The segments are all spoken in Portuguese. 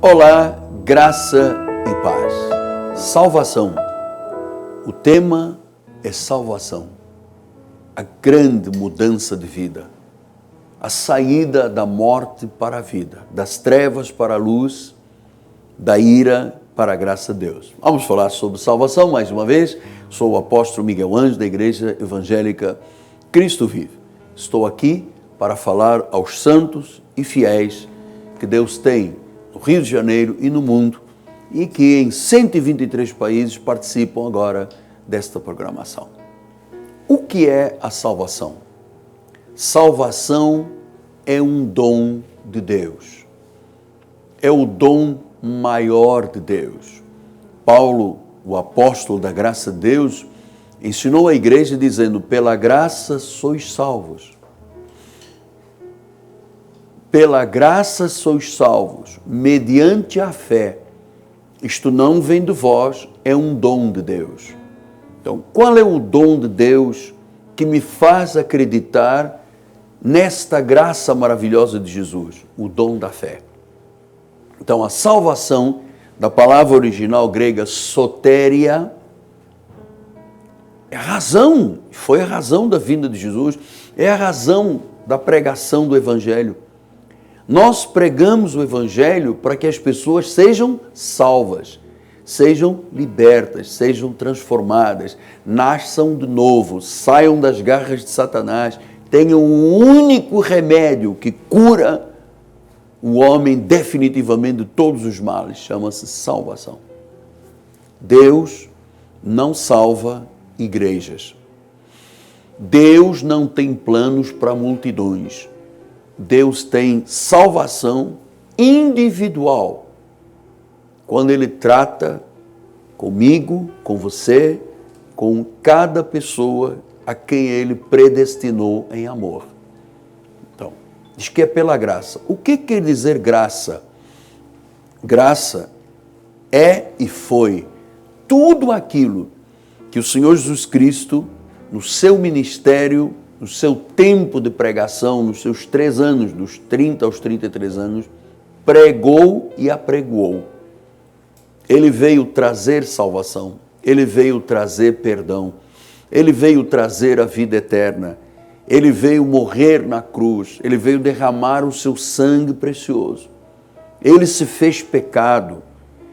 Olá, graça e paz. Salvação. O tema é salvação. A grande mudança de vida. A saída da morte para a vida, das trevas para a luz, da ira para a graça de Deus. Vamos falar sobre salvação mais uma vez. Sou o apóstolo Miguel Anjo da Igreja Evangélica Cristo Vive. Estou aqui para falar aos santos e fiéis que Deus tem no Rio de Janeiro e no mundo, e que em 123 países participam agora desta programação. O que é a salvação? Salvação é um dom de Deus. É o dom maior de Deus. Paulo, o apóstolo da graça de Deus, ensinou a igreja dizendo: pela graça sois salvos. Pela graça sois salvos, mediante a fé. Isto não vem de vós, é um dom de Deus. Então, qual é o dom de Deus que me faz acreditar nesta graça maravilhosa de Jesus? O dom da fé. Então, a salvação, da palavra original grega soteria, é a razão, foi a razão da vinda de Jesus, é a razão da pregação do Evangelho. Nós pregamos o Evangelho para que as pessoas sejam salvas, sejam libertas, sejam transformadas, nasçam de novo, saiam das garras de Satanás, tenham um único remédio que cura o homem definitivamente de todos os males, chama-se salvação. Deus não salva igrejas. Deus não tem planos para multidões. Deus tem salvação individual. Quando Ele trata comigo, com você, com cada pessoa a quem Ele predestinou em amor. Então, diz que é pela graça. O que quer dizer graça? Graça é e foi tudo aquilo que o Senhor Jesus Cristo, no seu ministério, no seu tempo de pregação, nos seus 3 anos, dos 30 aos 33 anos, pregou e apregoou. Ele veio trazer salvação, Ele veio trazer perdão, Ele veio trazer a vida eterna, Ele veio morrer na cruz, Ele veio derramar o seu sangue precioso. Ele se fez pecado,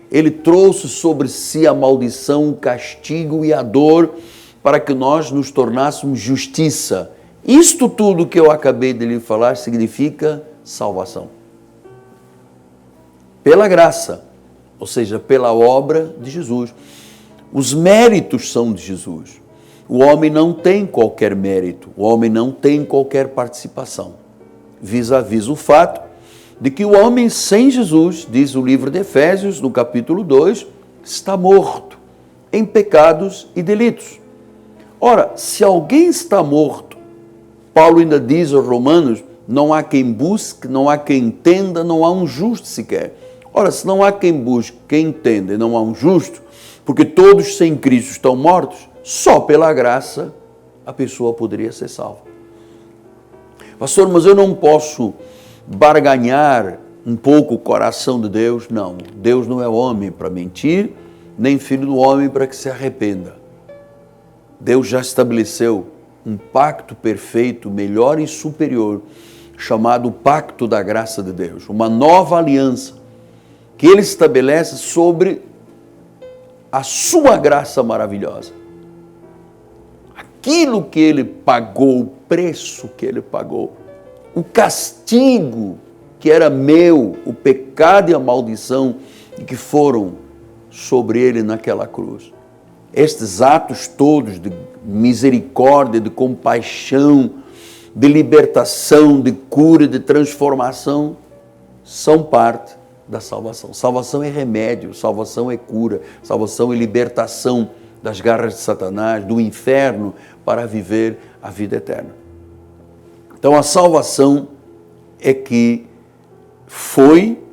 Ele trouxe sobre si a maldição, o castigo e a dor para que nós nos tornássemos justiça. Isto tudo que eu acabei de lhe falar significa salvação. Pela graça, ou seja, pela obra de Jesus. Os méritos são de Jesus. O homem não tem qualquer mérito, o homem não tem qualquer participação. Vis-à-vis o fato de que o homem sem Jesus, diz o livro de Efésios, no capítulo 2, está morto em pecados e delitos. Ora, se alguém está morto, Paulo ainda diz aos Romanos, não há quem busque, não há quem entenda, não há um justo sequer. Ora, se não há quem busque, quem entenda e não há um justo, porque todos sem Cristo estão mortos, só pela graça a pessoa poderia ser salva. Pastor, mas eu não posso barganhar um pouco o coração de Deus? Não, Deus não é homem para mentir, nem filho do homem para que se arrependa. Deus já estabeleceu um pacto perfeito, melhor e superior, chamado Pacto da Graça de Deus. Uma nova aliança que Ele estabelece sobre a sua graça maravilhosa. Aquilo que Ele pagou, o preço que Ele pagou, o castigo que era meu, o pecado e a maldição que foram sobre Ele naquela cruz. Estes atos todos de misericórdia, de compaixão, de libertação, de cura, de transformação, são parte da salvação. Salvação é remédio, salvação é cura, salvação é libertação das garras de Satanás, do inferno, para viver a vida eterna. Então a salvação é que foi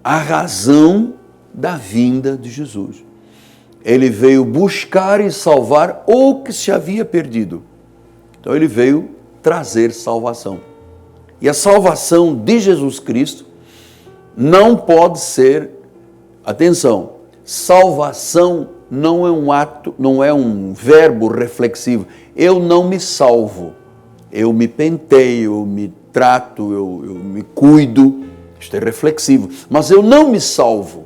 a razão da vinda de Jesus. Ele veio buscar e salvar o que se havia perdido. Então ele veio trazer salvação. E a salvação de Jesus Cristo não pode ser, atenção, salvação não é um ato, não é um verbo reflexivo. Eu não me salvo, eu me penteio, eu me trato, eu me cuido, isto é reflexivo, mas eu não me salvo.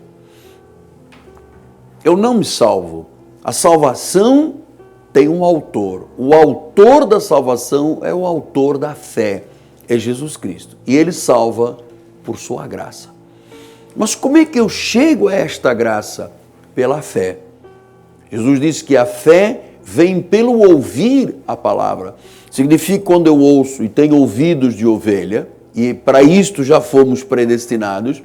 Eu não me salvo. A salvação tem um autor. O autor da salvação é o autor da fé, é Jesus Cristo. E Ele salva por sua graça. Mas como é que eu chego a esta graça? Pela fé. Jesus disse que a fé vem pelo ouvir a palavra. Significa que quando eu ouço e tenho ouvidos de ovelha, e para isto já fomos predestinados,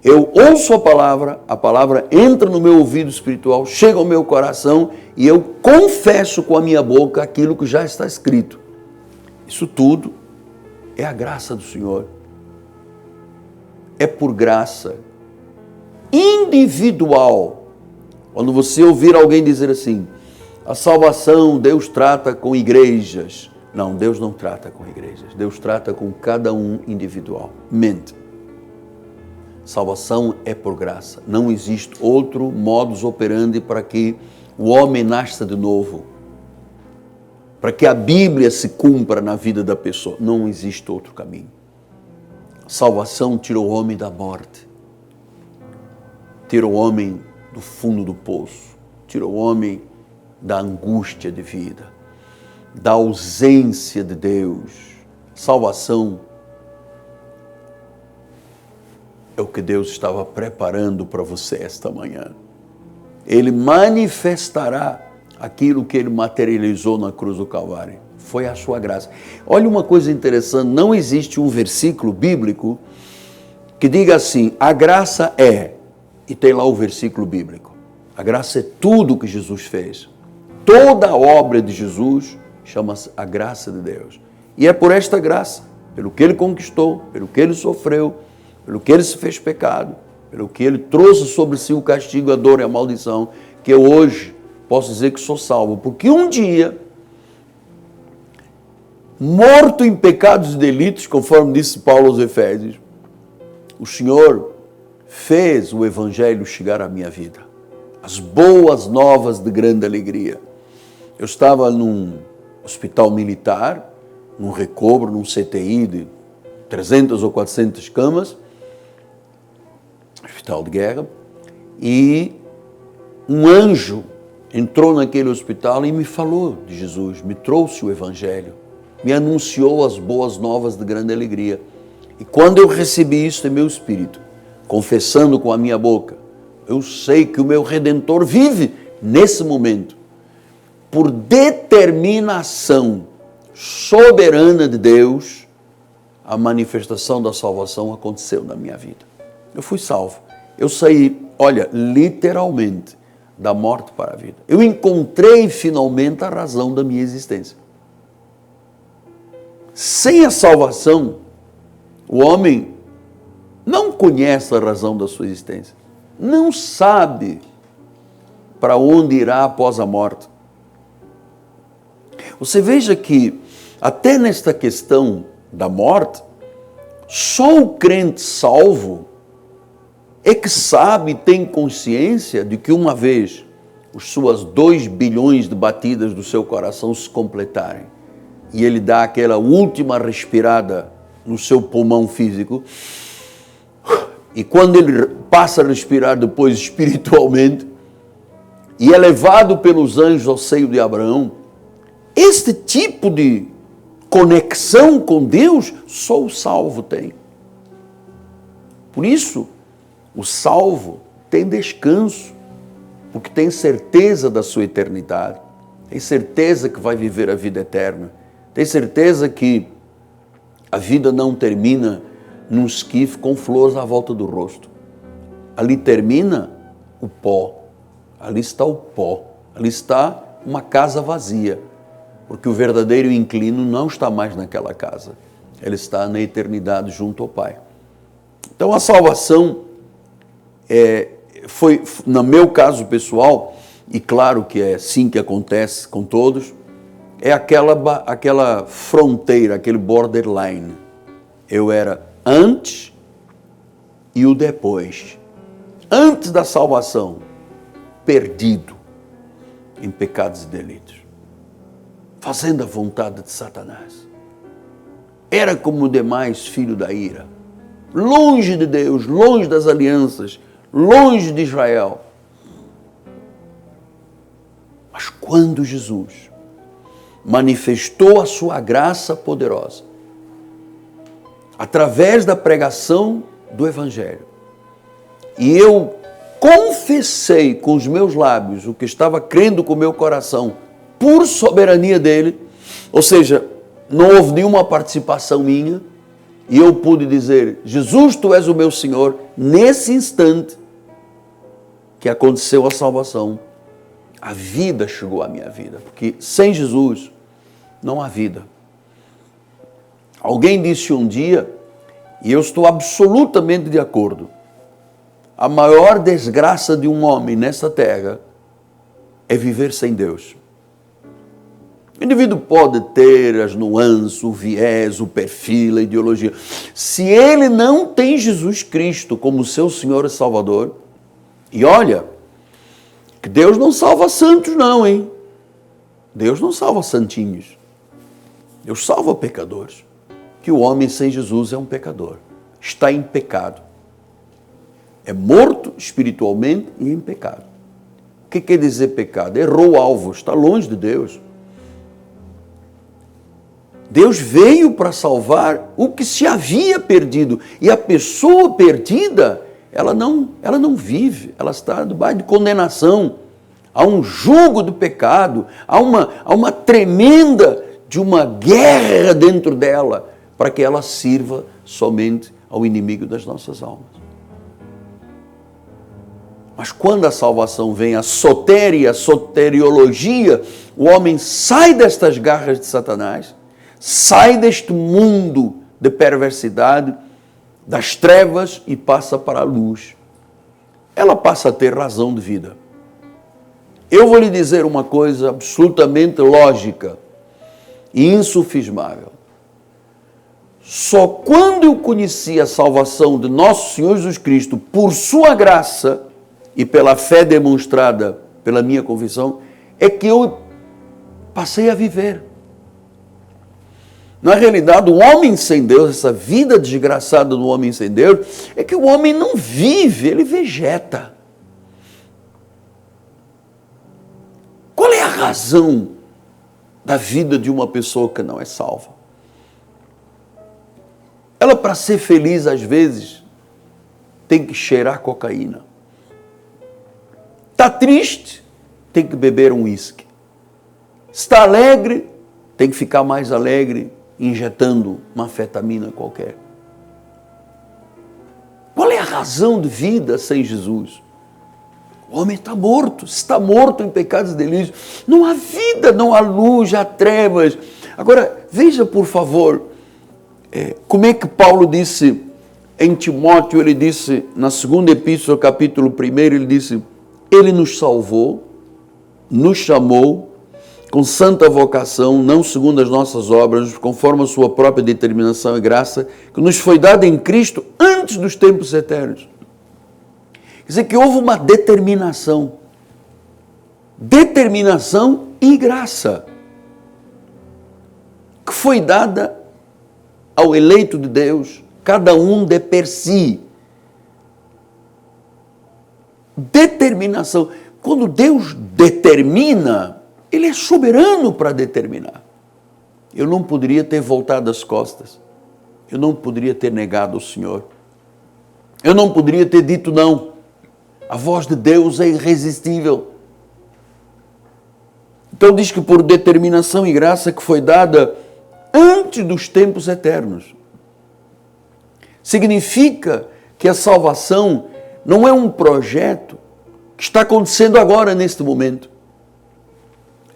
eu ouço a palavra entra no meu ouvido espiritual, chega ao meu coração e eu confesso com a minha boca aquilo que já está escrito. Isso tudo é a graça do Senhor. É por graça individual. Quando você ouvir alguém dizer assim, a salvação Deus trata com igrejas. Não, Deus não trata com igrejas. Deus trata com cada um individualmente. Salvação é por graça. Não existe outro modus operandi para que o homem nasça de novo. Para que a Bíblia se cumpra na vida da pessoa. Não existe outro caminho. Salvação tira o homem da morte. Tira o homem do fundo do poço. Tira o homem da angústia de vida. Da ausência de Deus. Salvação é o que Deus estava preparando para você esta manhã. Ele manifestará aquilo que Ele materializou na cruz do Calvário. Foi a sua graça. Olha uma coisa interessante, não existe um versículo bíblico que diga assim, a graça é, e tem lá o versículo bíblico. A graça é tudo que Jesus fez. Toda a obra de Jesus chama-se a graça de Deus. E é por esta graça, pelo que Ele conquistou, pelo que Ele sofreu, pelo que Ele se fez pecado, pelo que Ele trouxe sobre si o castigo, a dor e a maldição, que eu hoje posso dizer que sou salvo. Porque um dia, morto em pecados e delitos, conforme disse Paulo aos Efésios, o Senhor fez o Evangelho chegar à minha vida. As boas novas de grande alegria. Eu estava num hospital militar, num recobro, num CTI de 300 ou 400 camas, hospital de guerra, e um anjo entrou naquele hospital e me falou de Jesus, me trouxe o Evangelho, me anunciou as boas novas de grande alegria. E quando eu recebi isso em meu espírito, confessando com a minha boca, eu sei que o meu Redentor vive nesse momento, por determinação soberana de Deus, a manifestação da salvação aconteceu na minha vida. Eu fui salvo. Eu saí, olha, literalmente, da morte para a vida. Eu encontrei finalmente a razão da minha existência. Sem a salvação, o homem não conhece a razão da sua existência. Não sabe para onde irá após a morte. Você veja que, até nesta questão da morte, só o crente salvo é que sabe, tem consciência de que uma vez as suas 2 bilhões de batidas do seu coração se completarem e ele dá aquela última respirada no seu pulmão físico, e quando ele passa a respirar depois espiritualmente e é levado pelos anjos ao seio de Abraão, este tipo de conexão com Deus só o salvo tem. Por isso, o salvo tem descanso, porque tem certeza da sua eternidade, tem certeza que vai viver a vida eterna, tem certeza que a vida não termina num esquife com flores à volta do rosto. Ali termina o pó, ali está o pó, ali está uma casa vazia, porque o verdadeiro inquilino não está mais naquela casa, ele está na eternidade junto ao Pai. Então a salvação foi, no meu caso pessoal, e claro que é assim que acontece com todos, é aquela fronteira, aquele borderline. Eu era antes e o depois. Antes da salvação, perdido em pecados e delitos, fazendo a vontade de Satanás. Era como o demais filho da ira, longe de Deus, longe das alianças, longe de Israel. Mas quando Jesus manifestou a sua graça poderosa, através da pregação do Evangelho, e eu confessei com os meus lábios o que estava crendo com o meu coração, por soberania dele, ou seja, não houve nenhuma participação minha, e eu pude dizer, Jesus, tu és o meu Senhor, nesse instante que aconteceu a salvação, a vida chegou à minha vida, porque sem Jesus não há vida. Alguém disse um dia, e eu estou absolutamente de acordo, a maior desgraça de um homem nessa terra é viver sem Deus. O indivíduo pode ter as nuances, o viés, o perfil, a ideologia. Se ele não tem Jesus Cristo como seu Senhor e Salvador, e olha, que Deus não salva santos não, hein? Deus não salva santinhos. Deus salva pecadores. Que o homem sem Jesus é um pecador. Está em pecado. É morto espiritualmente e em pecado. O que quer dizer pecado? Errou o alvo, está longe de Deus. Deus veio para salvar o que se havia perdido. E a pessoa perdida, ela não vive, ela está debaixo de condenação. Há um jugo do pecado, há uma tremenda de uma guerra dentro dela, para que ela sirva somente ao inimigo das nossas almas. Mas quando a salvação vem, a soteria, a soteriologia, o homem sai destas garras de Satanás, sai deste mundo de perversidade, das trevas e passa para a luz. Ela passa a ter razão de vida. Eu vou lhe dizer uma coisa absolutamente lógica e insufismável. Só quando eu conheci a salvação de nosso Senhor Jesus Cristo por sua graça e pela fé demonstrada pela minha confissão, é que eu passei a viver. Na realidade, o homem sem Deus, essa vida desgraçada do homem sem Deus, é que o homem não vive, ele vegeta. Qual é a razão da vida de uma pessoa que não é salva? Ela, para ser feliz, às vezes, tem que cheirar cocaína. Está triste, tem que beber um uísque. Está alegre, tem que ficar mais alegre, injetando uma anfetamina qualquer. Qual é a razão de vida sem Jesus? O homem está morto em pecados e delitos. Não há vida, não há luz, há trevas. Agora, veja por favor, como é que Paulo disse em Timóteo, ele disse, na segunda epístola, capítulo 1, ele disse, ele nos salvou, nos chamou, com santa vocação, não segundo as nossas obras, conforme a sua própria determinação e graça, que nos foi dada em Cristo antes dos tempos eternos. Quer dizer que houve uma determinação e graça, que foi dada ao eleito de Deus, cada um de per si. Determinação. Quando Deus determina, Ele é soberano para determinar. Eu não poderia ter voltado as costas. Eu não poderia ter negado o Senhor. Eu não poderia ter dito não. A voz de Deus é irresistível. Então diz que por determinação e graça que foi dada antes dos tempos eternos. Significa que a salvação não é um projeto que está acontecendo agora, neste momento.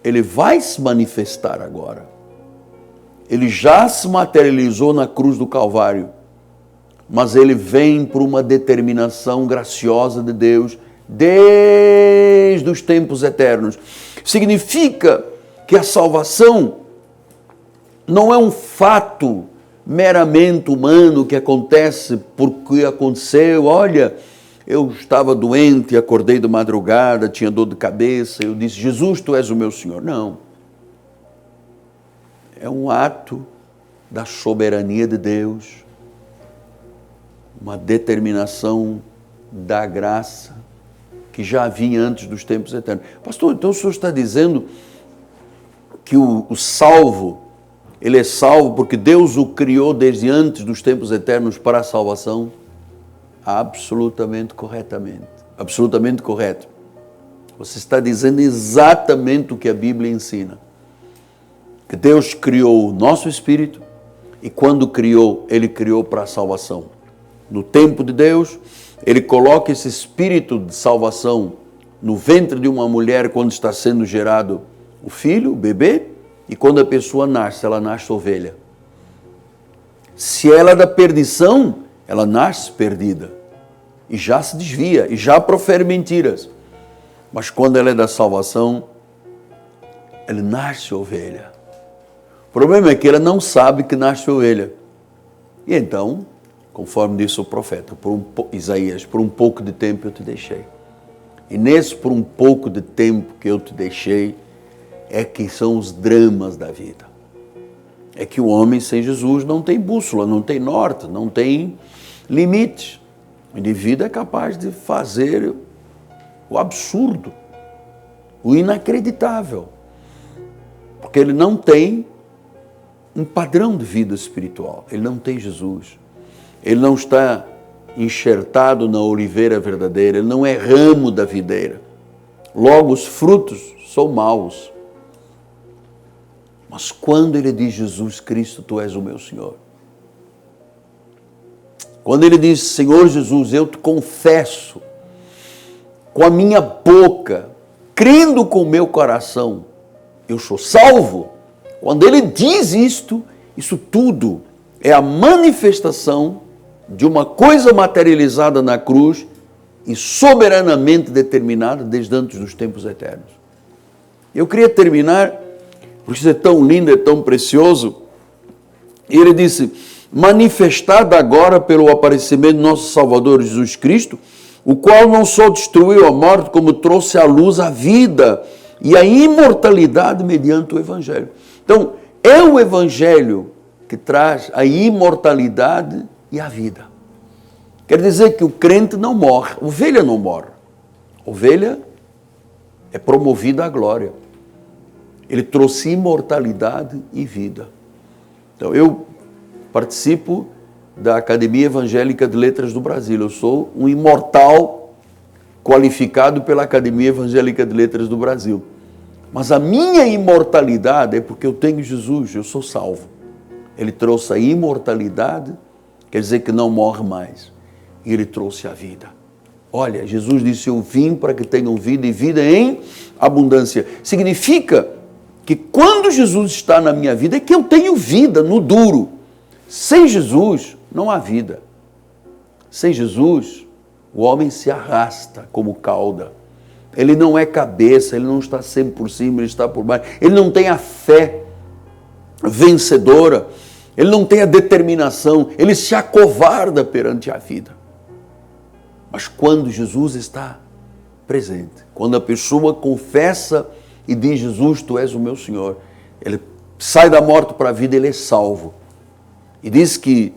Ele vai se manifestar agora. Ele já se materializou na cruz do Calvário, mas ele vem por uma determinação graciosa de Deus desde os tempos eternos. Significa que a salvação não é um fato meramente humano que acontece porque aconteceu. Olha, eu estava doente, acordei de madrugada, tinha dor de cabeça, eu disse, Jesus, tu és o meu Senhor. Não. É um ato da soberania de Deus, uma determinação da graça que já vinha antes dos tempos eternos. Pastor, então o senhor está dizendo que o salvo, ele é salvo porque Deus o criou desde antes dos tempos eternos para a salvação? Absolutamente corretamente. Absolutamente correto. Você está dizendo exatamente o que a Bíblia ensina. Que Deus criou o nosso espírito e quando criou, Ele criou para a salvação. No tempo de Deus, Ele coloca esse espírito de salvação no ventre de uma mulher quando está sendo gerado o filho, o bebê, e quando a pessoa nasce, ela nasce ovelha. Se ela é da perdição, ela nasce perdida e já se desvia e já profere mentiras. Mas quando ela é da salvação, ela nasce ovelha. O problema é que ela não sabe que nasce ovelha. E então, conforme disse o profeta, Isaías, por um pouco de tempo eu te deixei. E nesse por um pouco de tempo que eu te deixei, é que são os dramas da vida. É que o homem sem Jesus não tem bússola, não tem norte, não tem limites. O indivíduo é capaz de fazer o absurdo, o inacreditável, porque ele não tem um padrão de vida espiritual, ele não tem Jesus, ele não está enxertado na oliveira verdadeira, ele não é ramo da videira, logo os frutos são maus. Mas quando ele diz, Jesus Cristo, tu és o meu Senhor, quando ele diz, Senhor Jesus, eu te confesso com a minha boca, crendo com o meu coração, eu sou salvo. Quando ele diz isto, isso tudo é a manifestação de uma coisa materializada na cruz e soberanamente determinada desde antes dos tempos eternos. Eu queria terminar, porque isso é tão lindo, é tão precioso, e ele disse, manifestada agora pelo aparecimento do nosso Salvador Jesus Cristo, o qual não só destruiu a morte, como trouxe à luz a vida e a imortalidade mediante o Evangelho. Então, é o Evangelho que traz a imortalidade e a vida. Quer dizer que o crente não morre, a ovelha não morre. A ovelha é promovida à glória. Ele trouxe imortalidade e vida. Então, eu participo da Academia Evangélica de Letras do Brasil. Eu sou um imortal qualificado pela Academia Evangélica de Letras do Brasil. Mas a minha imortalidade é porque eu tenho Jesus, eu sou salvo. Ele trouxe a imortalidade, quer dizer que não morre mais. E ele trouxe a vida. Olha, Jesus disse, eu vim para que tenham vida e vida em abundância. Significa que quando Jesus está na minha vida é que eu tenho vida no duro. Sem Jesus não há vida. Sem Jesus o homem se arrasta como cauda. Ele não é cabeça, ele não está sempre por cima, ele está por baixo. Ele não tem a fé vencedora, ele não tem a determinação, ele se acovarda perante a vida. Mas quando Jesus está presente, quando a pessoa confessa e diz, Jesus, tu és o meu Senhor, ele sai da morte para a vida, ele é salvo. E diz que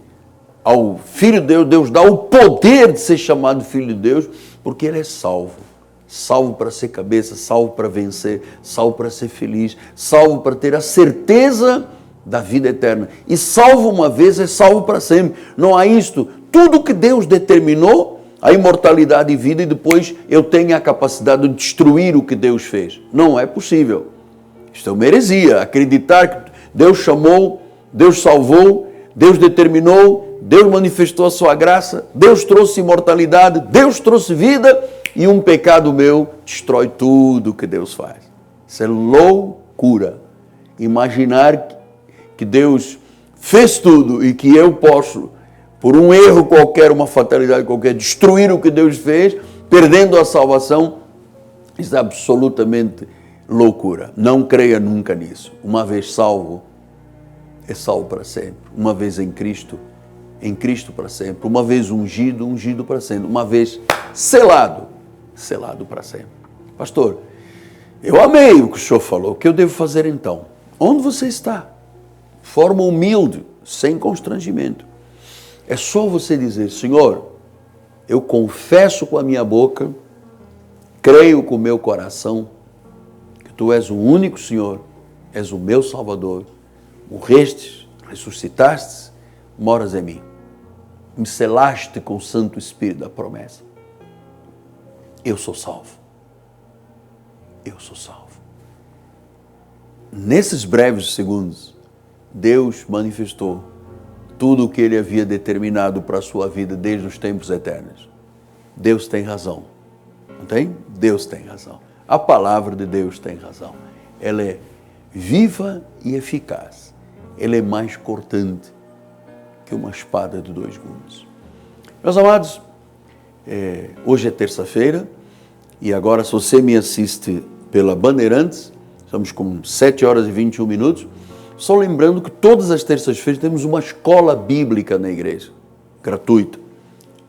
ao Filho de Deus, Deus dá o poder de ser chamado Filho de Deus, porque ele é salvo. Salvo para ser cabeça, salvo para vencer, salvo para ser feliz, salvo para ter a certeza da vida eterna. E salvo uma vez é salvo para sempre. Não há isto. Tudo que Deus determinou, a imortalidade e vida, e depois eu tenho a capacidade de destruir o que Deus fez. Não é possível. Isto é uma heresia. Acreditar que Deus chamou, Deus salvou, Deus determinou, Deus manifestou a sua graça, Deus trouxe imortalidade, Deus trouxe vida, e um pecado meu destrói tudo que Deus faz. Isso é loucura. Imaginar que Deus fez tudo e que eu posso, por um erro qualquer, uma fatalidade qualquer, destruir o que Deus fez, perdendo a salvação, isso é absolutamente loucura. Não creia nunca nisso. Uma vez salvo, é salvo para sempre. Uma vez em Cristo para sempre. Uma vez ungido, ungido para sempre. Uma vez selado, selado para sempre. Pastor, eu amei o que o senhor falou. O que eu devo fazer então? Onde você está? Forma humilde, sem constrangimento. É só você dizer, Senhor, eu confesso com a minha boca, creio com o meu coração, que Tu és o único Senhor, és o meu Salvador, morrestes, ressuscitaste, moras em mim. Me selaste com o Santo Espírito da promessa. Eu sou salvo. Eu sou salvo. Nesses breves segundos, Deus manifestou tudo o que Ele havia determinado para a sua vida desde os tempos eternos. Deus tem razão. Não tem? Deus tem razão. A palavra de Deus tem razão. Ela é viva e eficaz. Ela é mais cortante que uma espada de dois gumes. Meus amados, hoje é terça-feira e agora, se você me assiste pela Bandeirantes, estamos com 7 horas e 21 minutos, só lembrando que todas as terças-feiras temos uma escola bíblica na igreja, gratuita.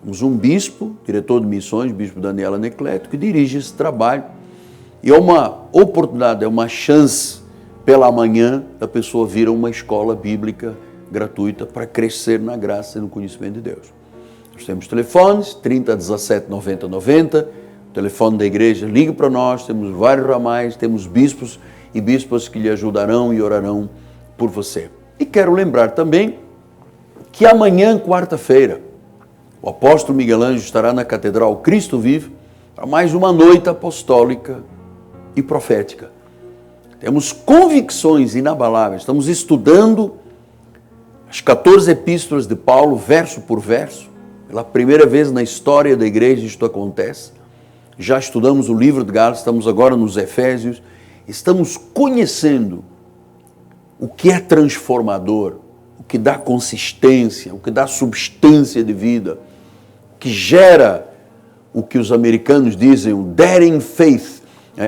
Temos um bispo, diretor de missões, bispo Daniel Anacleto, que dirige esse trabalho. E é uma oportunidade, é uma chance pela manhã da pessoa vir a uma escola bíblica gratuita para crescer na graça e no conhecimento de Deus. Nós temos telefones, 30 17 90 90, telefone da igreja, ligue para nós, temos vários ramais, temos bispos e bispas que lhe ajudarão e orarão por você. E quero lembrar também que amanhã, quarta-feira, o apóstolo Miguel Ângelo estará na Catedral Cristo Vive para mais uma noite apostólica e profética. Temos convicções inabaláveis, estamos estudando as 14 epístolas de Paulo, verso por verso. Pela primeira vez na história da igreja isto acontece. Já estudamos o livro de Gálatas, estamos agora nos Efésios, estamos conhecendo o que é transformador, o que dá consistência, o que dá substância de vida, o que gera o que os americanos dizem, o daring faith,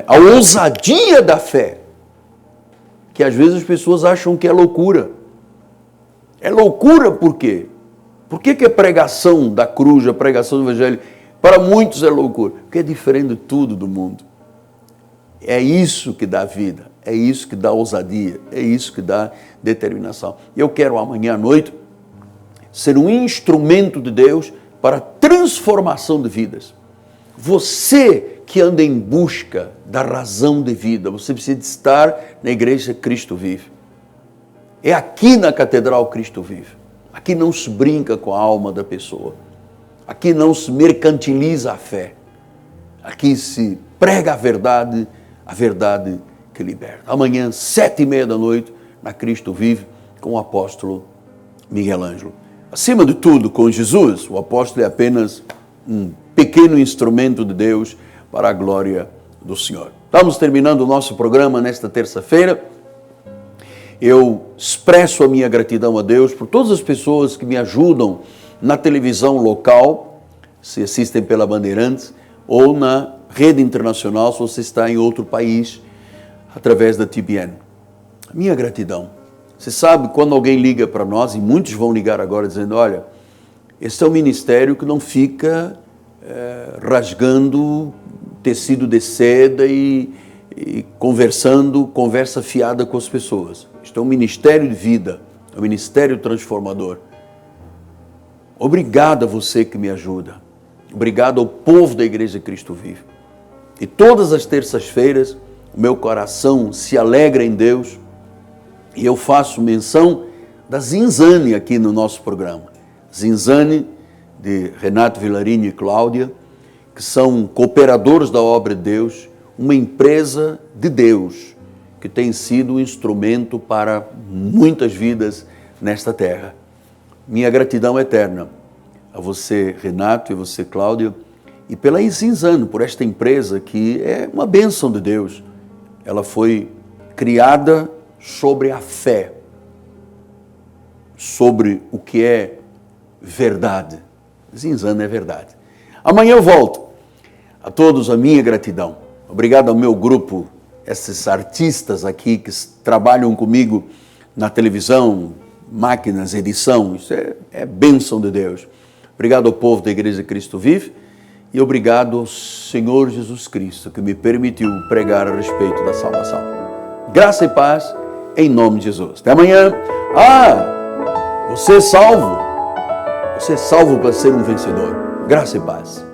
a ousadia da fé, que às vezes as pessoas acham que é loucura. É loucura por quê? Por que a pregação da cruz, a pregação do evangelho, para muitos é loucura? Porque é diferente de tudo do mundo. É isso que dá vida, é isso que dá ousadia, é isso que dá determinação. Eu quero amanhã à noite ser um instrumento de Deus para a transformação de vidas. Você que anda em busca da razão de vida, você precisa estar na igreja Cristo Vive. É aqui na Catedral Cristo Vive. Aqui não se brinca com a alma da pessoa. Aqui não se mercantiliza a fé. Aqui se prega a verdade que liberta. Amanhã, 7:30 da noite, na Cristo Vive, com o apóstolo Miguel Ângelo. Acima de tudo, com Jesus, o apóstolo é apenas um pequeno instrumento de Deus para a glória do Senhor. Estamos terminando o nosso programa nesta terça-feira. Eu expresso a minha gratidão a Deus por todas as pessoas que me ajudam na televisão local, se assistem pela Bandeirantes, ou na rede internacional, se você está em outro país, através da TBN. Minha gratidão. Você sabe, quando alguém liga para nós, e muitos vão ligar agora dizendo, olha, esse é um ministério que não fica rasgando tecido de seda e conversando, conversa fiada com as pessoas. Isto é um ministério de vida, é um ministério transformador. Obrigado a você que me ajuda. Obrigado ao povo da Igreja Cristo Vive. E todas as terças-feiras, o meu coração se alegra em Deus e eu faço menção da Zinzane aqui no nosso programa. Zinzane, de Renato Vilarinho e Cláudia, que são cooperadores da obra de Deus, uma empresa de Deus, que tem sido um instrumento para muitas vidas nesta terra. Minha gratidão eterna a você, Renato, e você, Cláudia, e pela Zinzane, por esta empresa que é uma bênção de Deus. Ela foi criada sobre a fé, sobre o que é verdade. Zinzane é verdade. Amanhã eu volto. A todos a minha gratidão. Obrigado ao meu grupo, esses artistas aqui que trabalham comigo na televisão, máquinas, edição, isso é bênção de Deus. Obrigado ao povo da Igreja Cristo Vive e obrigado ao Senhor Jesus Cristo que me permitiu pregar a respeito da salvação. Graça e paz em nome de Jesus. Até amanhã. Você é salvo. Você é salvo para ser um vencedor. Graça e paz.